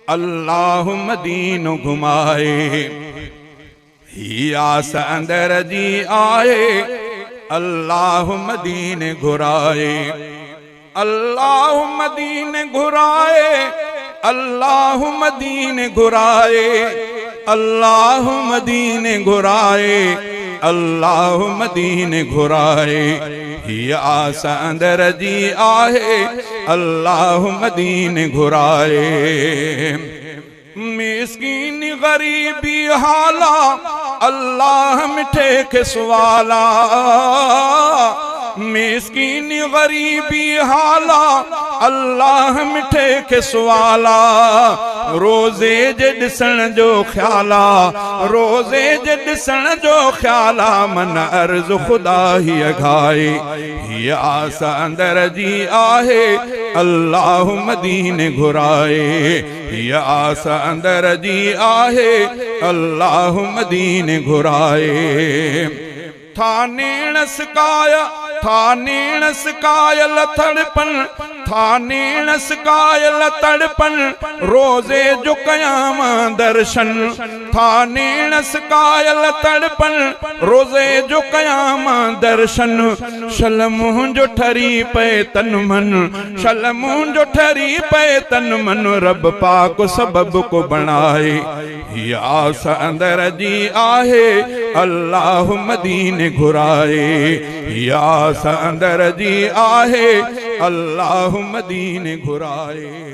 अल्लाह मदीनो घुमाए। ही आस अंदर जी आए, अल्लाह मदीने घुराए। अल्लाह मदीने घुराए, अल्लाह मदीने घुराए, अल्लाह मदीने घुराए, अल्लाह मदीने घुराए। ही आस अंदर जी आहे, अल्लाह मदीने घुराए। मिस्कीन गरीबी हाला, अल्लाह मिठे के सवाला। मिस्कीन गरीबी हाला, अल्लाह मिठे के सवाला। रोज़े जे ॾिसण जो ख्याला, रोज़े जे ॾिसण जो ख्याला। मन अर्ज़ खुदा ही अघाए। ही आस अंदर जी आहे, अल्लाह मदीने घुराए। ही आस अंदर जी आहे, अल्लाह मदीने घुराए। थाने सकाया, थाने सकायल तड़पन, थाने सकायल तड़पन। रोज़े जो कयाम दर्शन, थाने सकायल तड़पन। रोज़े जो कयाम दर्शन। शलमूं जो ठरी पे तन मन, शलमूं जो ठरी पे तन मन। रब पाक सबब को बनाए। ही आस अंदर जी आहे, अल्लाह मदीने घुराए। ही आस अंदर जी आहे, अल्लाह मदीने घुराए।